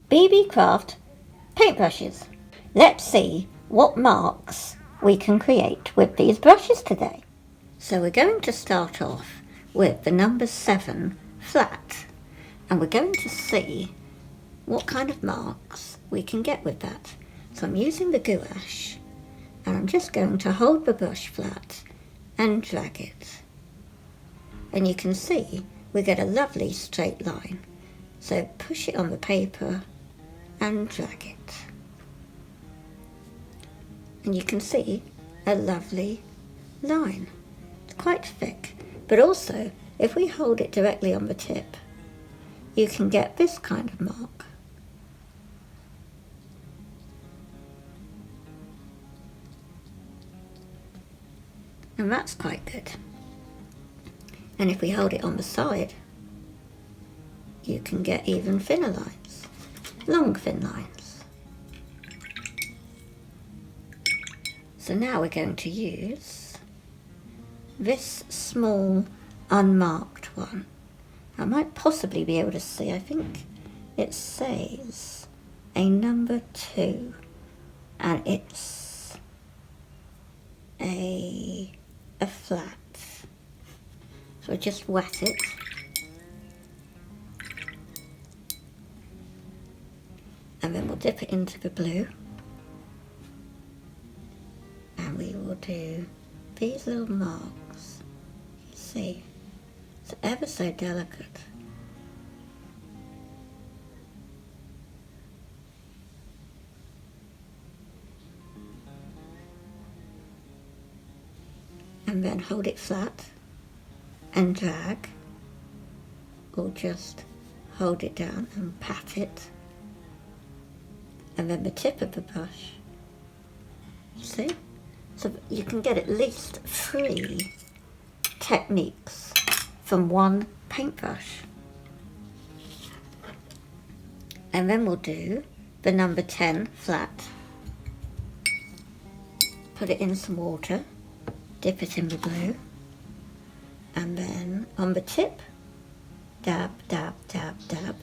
BeeBeeCraft paintbrushes. Let's see what marks we can create with these brushes today. So we're going to start off with the number 7 flat, and we're going to see what kind of marks we can get with that. So I'm using the gouache, and I'm just going to hold the brush flat and drag it. And you can see we get a lovely straight line. So push it on the paper and drag it. And you can see a lovely line. It's quite thick, but also if we hold it directly on the tip, you can get this kind of mark. And that's quite good. And if we hold it on the side, you can get even thinner lines, long thin lines. So now we're going to use this small unmarked one. I might possibly be able to see, I think it says a number 2, and it's a flat. So I just wet it. And then we'll dip it into the blue. And we will do these little marks. You see, it's ever so delicate. And then hold it flat and drag, or just hold it down and pat it. And then the tip of the brush, see? So you can get at least 3 techniques from one paintbrush. And then we'll do the number 10 flat. Put it in some water, dip it in the blue, and then on the tip, dab, dab, dab, dab,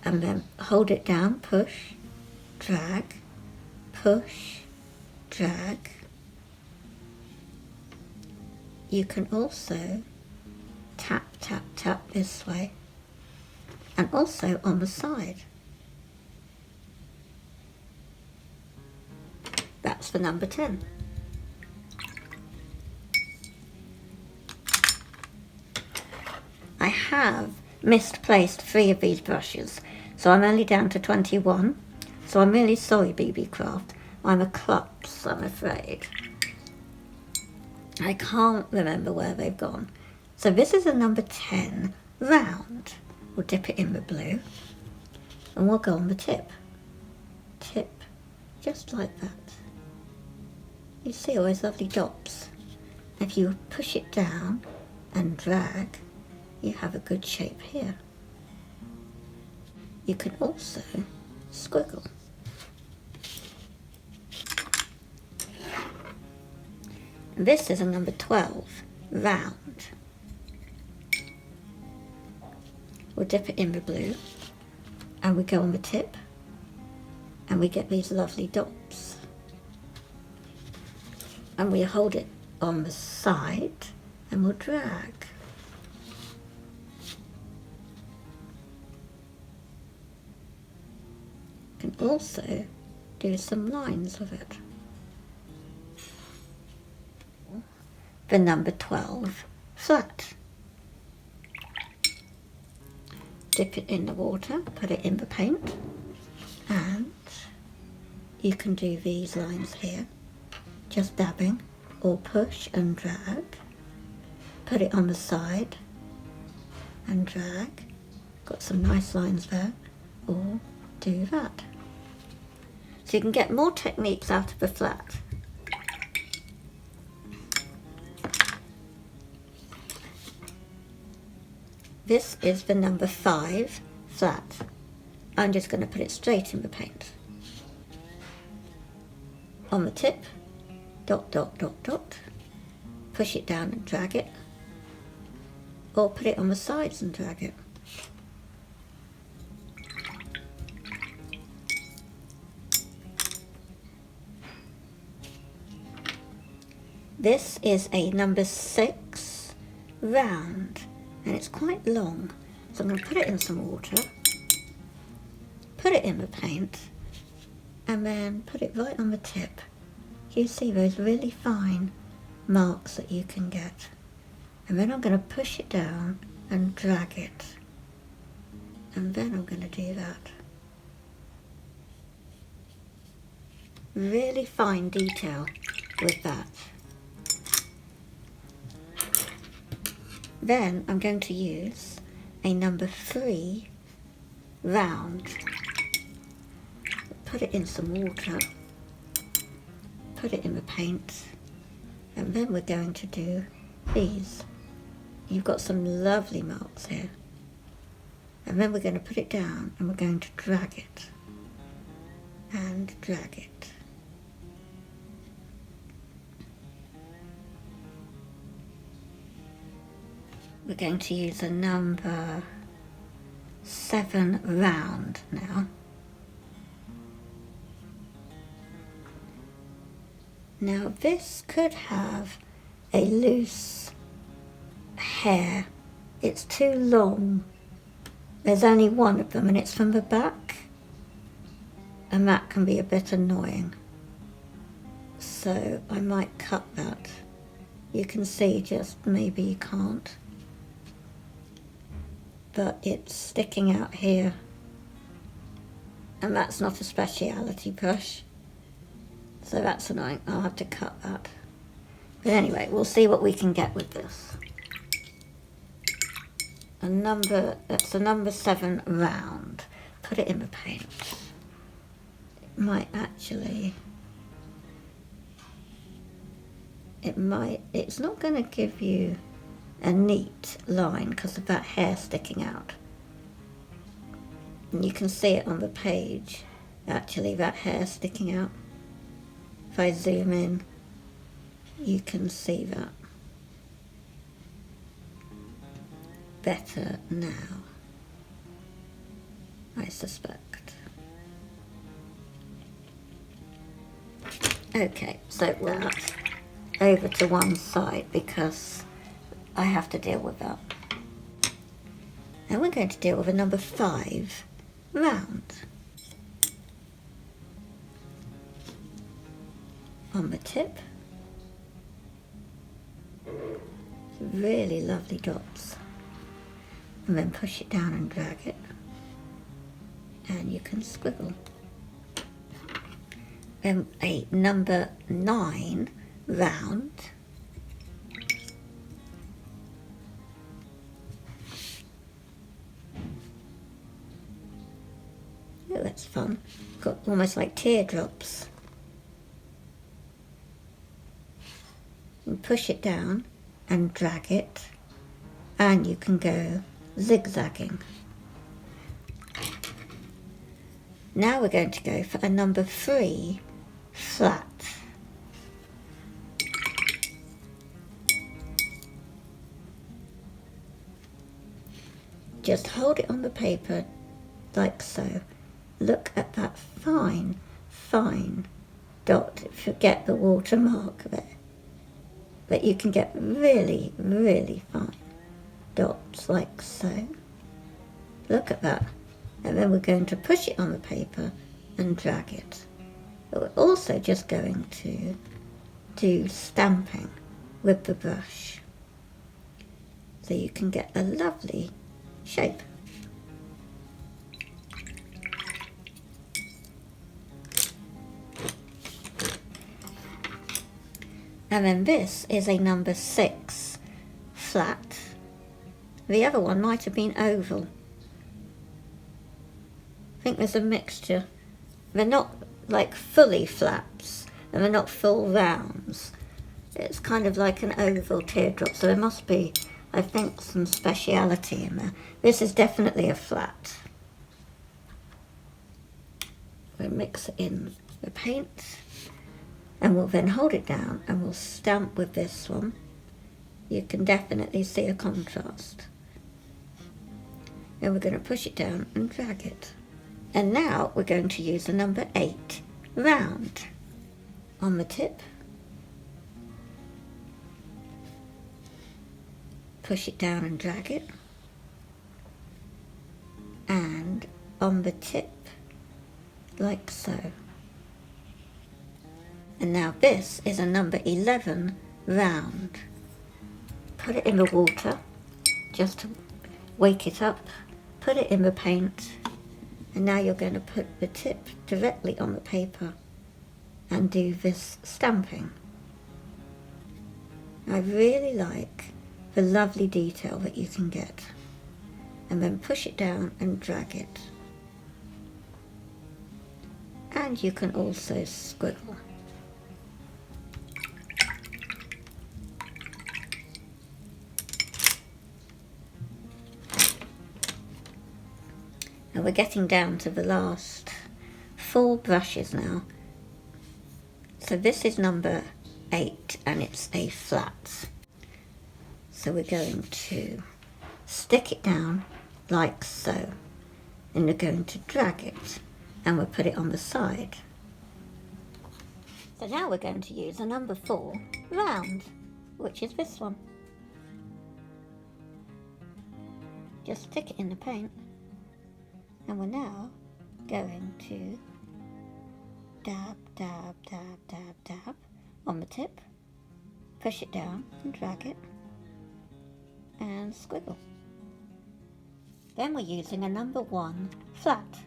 and then hold it down, push, drag, push, drag. You can also tap, tap, tap this way, and also on the side. That's the number 10. I have misplaced 3 of these brushes, so I'm only down to 21. So I'm really sorry, BeeBeeCraft. I'm a klutz, I'm afraid. I can't remember where they've gone. So this is a number 10 round. We'll dip it in the blue, and we'll go on the tip. Tip, just like that. You see all those lovely dots. If you push it down and drag, you have a good shape here. You can also squiggle. This is a number 12, round. We'll dip it in the blue, and we go on the tip, and we get these lovely dots. And we hold it on the side, and we'll drag. Can also do some lines with it. The number 12 flat. Dip it in the water, put it in the paint, and you can do these lines here, just dabbing, or push and drag. Put it on the side and drag. Got some nice lines there, or do that. So you can get more techniques out of the flat. This is the number 5 flat. I'm just going to put it straight in the paint. On the tip, dot, dot, dot, dot. Push it down and drag it. Or put it on the sides and drag it. This is a number 6 round, and it's quite long. So I'm going to put it in some water, put it in the paint, and then put it right on the tip. You see those really fine marks that you can get. And then I'm going to push it down and drag it. And then I'm going to do that. Really fine detail with that. Then I'm going to use a number 3 round. Put it in some water, put it in the paint, and then we're going to do these. You've got some lovely marks here. And then we're going to put it down and we're going to drag it and drag it. We're going to use a number 7 round now. Now this could have a loose hair. It's too long. There's only one of them and it's from the back. And that can be a bit annoying. So I might cut that. You can see just maybe you can't. But it's sticking out here. And that's not a speciality brush. So that's annoying. I'll have to cut that. But anyway, we'll see what we can get with this. That's a number 7 round. Put it in the paint. It might actually... It's not going to give you a neat line because of that hair sticking out. And you can see it on the page, actually, that hair sticking out. If I zoom in, you can see that better now, I suspect. Okay, so we'll put over to one side because I have to deal with that. Now we're going to deal with a number 5 round. On the tip, really lovely dots, and then push it down and drag it, and you can squiggle. Then a number 9 round. Oh, that's fun. Got almost like teardrops. And push it down and drag it, and you can go zigzagging. Now we're going to go for a number 3 flat. Just hold it on the paper like so. Look at that fine, fine dot. Forget the watermark there. But you can get really, really fine dots like so. Look at that. And then we're going to push it on the paper and drag it. But we're also just going to do stamping with the brush. So you can get a lovely shape. And then this is a number 6 flat. The other one might have been oval. I think there's a mixture. They're not like fully flaps, and they're not full rounds. It's kind of like an oval teardrop, so there must be, I think, some speciality in there. This is definitely a flat. We'll mix it in the paint. And we'll then hold it down and we'll stamp with this one. You can definitely see a contrast. And we're going to push it down and drag it. And now we're going to use the number 8 round. On the tip, push it down and drag it, and on the tip, like so. And now this is a number 11 round. Put it in the water, just to wake it up, put it in the paint, and now you're going to put the tip directly on the paper and do this stamping. I really like the lovely detail that you can get. And then push it down and drag it. And you can also scribble. And we're getting down to the last 4 brushes now. So this is number 8 and it's a flat. So we're going to stick it down like so, and we're going to drag it and we'll put it on the side. So now we're going to use a number 4 round, which is this one. Just stick it in the paint, and we're now going to dab, dab, dab, dab, dab on the tip, push it down and drag it, and squiggle. Then we're using a number 1 flat,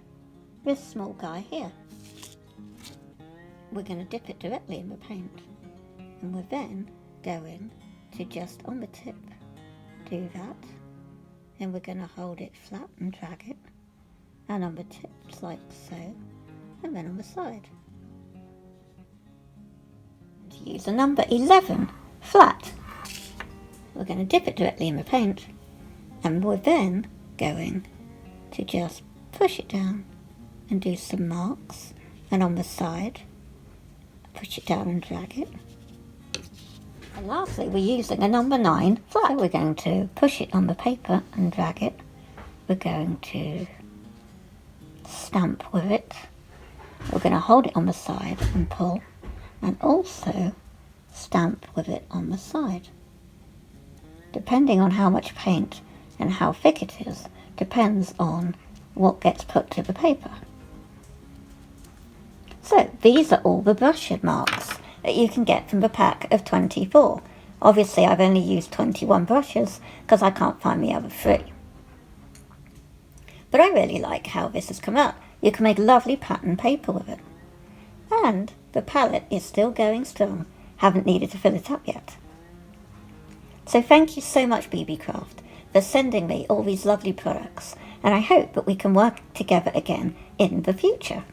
this small guy here. We're going to dip it directly in the paint, and we're then going to just on the tip do that, and we're going to hold it flat and drag it, and on the tips like so, and then on the side. To use a number 11 flat, we're going to dip it directly in the paint, and we're then going to just push it down and do some marks, and on the side push it down and drag it. And lastly we're using a number 9 flat. So we're going to push it on the paper and drag it. We're going to stamp with it. We're going to hold it on the side and pull, and also stamp with it on the side. Depending on how much paint and how thick it is, depends on what gets put to the paper. So these are all the brush marks that you can get from the pack of 24. Obviously I've only used 21 brushes because I can't find the other 3. But I really like how this has come out. You can make lovely pattern paper with it. And the palette is still going strong. Haven't needed to fill it up yet. So thank you so much, BeeBeeCraft, for sending me all these lovely products, and I hope that we can work together again in the future.